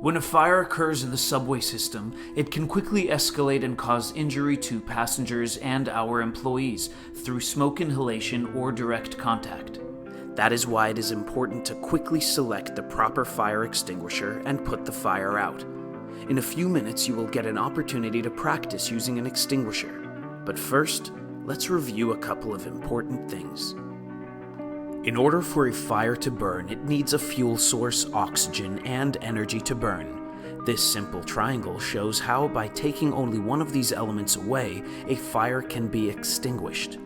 When a fire occurs in the subway system, it can quickly escalate and cause injury to passengers and our employees through smoke inhalation or direct contact. That is why it is important to quickly select the proper fire extinguisher and put the fire out. In a few minutes, you will get an opportunity to practice using an extinguisher. But first, let's review a couple of important things. In order for a fire to burn, it needs a fuel source, oxygen, and energy to burn. This simple triangle shows how, by taking only one of these elements away, a fire can be extinguished.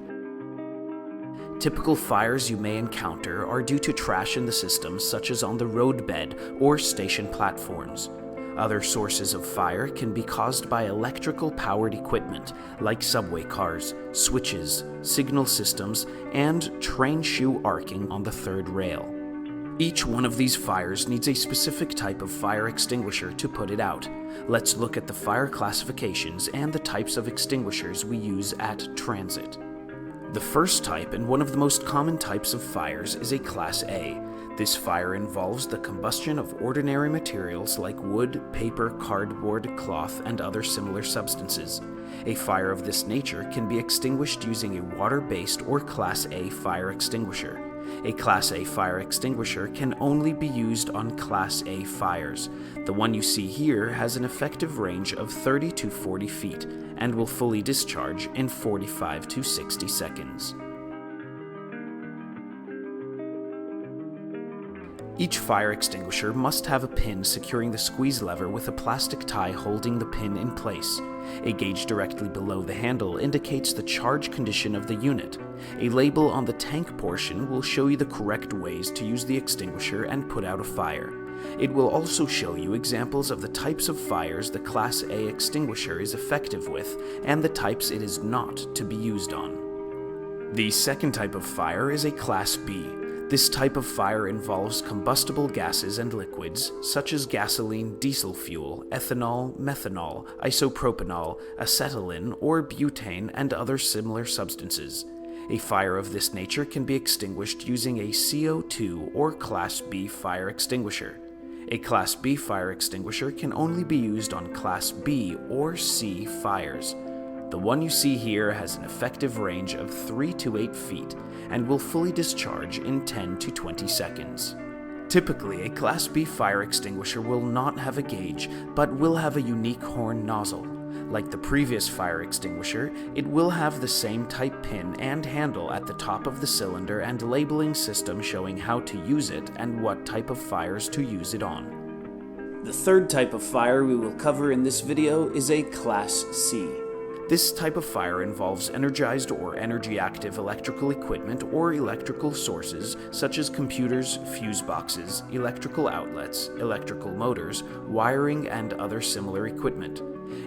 Typical fires you may encounter are due to trash in the system, such as on the roadbed or station platforms. Other sources of fire can be caused by electrical-powered equipment like subway cars, switches, signal systems, and train shoe arcing on the third rail. Each one of these fires needs a specific type of fire extinguisher to put it out. Let's look at the fire classifications and the types of extinguishers we use at transit. The first type, and one of the most common types of fires, is a Class A. This fire involves the combustion of ordinary materials like wood, paper, cardboard, cloth, and other similar substances. A fire of this nature can be extinguished using a water-based or Class A fire extinguisher. A Class A fire extinguisher can only be used on Class A fires. The one you see here has an effective range of 30 to 40 feet and will fully discharge in 45 to 60 seconds. Each fire extinguisher must have a pin securing the squeeze lever with a plastic tie holding the pin in place. A gauge directly below the handle indicates the charge condition of the unit. A label on the tank portion will show you the correct ways to use the extinguisher and put out a fire. It will also show you examples of the types of fires the Class A extinguisher is effective with and the types it is not to be used on. The second type of fire is a Class B. This type of fire involves combustible gases and liquids, such as gasoline, diesel fuel, ethanol, methanol, isopropanol, acetylene, or butane, and other similar substances. A fire of this nature can be extinguished using a CO2 or Class B fire extinguisher. A Class B fire extinguisher can only be used on Class B or C fires. The one you see here has an effective range of 3 to 8 feet and will fully discharge in 10 to 20 seconds. Typically, a Class B fire extinguisher will not have a gauge, but will have a unique horn nozzle. Like the previous fire extinguisher, it will have the same type pin and handle at the top of the cylinder and labeling system showing how to use it and what type of fires to use it on. The third type of fire we will cover in this video is a Class C. This type of fire involves energized or energy-active electrical equipment or electrical sources such as computers, fuse boxes, electrical outlets, electrical motors, wiring, and other similar equipment.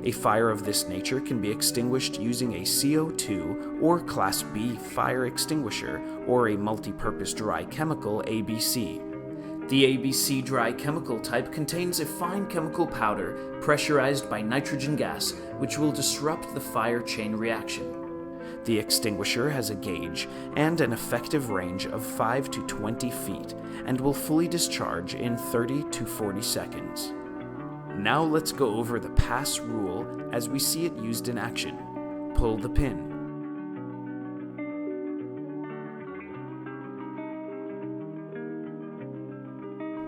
A fire of this nature can be extinguished using a CO2 or Class B fire extinguisher or a multi-purpose dry chemical ABC. The ABC dry chemical type contains a fine chemical powder pressurized by nitrogen gas, which will disrupt the fire chain reaction. The extinguisher has a gauge and an effective range of 5 to 20 feet and will fully discharge in 30 to 40 seconds. Now let's go over the pass rule as we see it used in action. Pull the pin.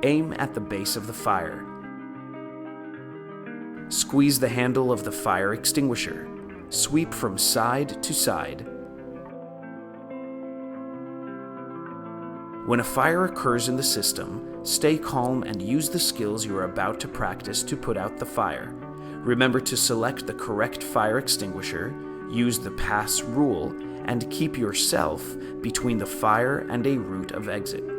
Aim at the base of the fire. Squeeze the handle of the fire extinguisher. Sweep from side to side. When a fire occurs in the system, stay calm and use the skills you are about to practice to put out the fire. Remember to select the correct fire extinguisher, use the pass rule, and keep yourself between the fire and a route of exit.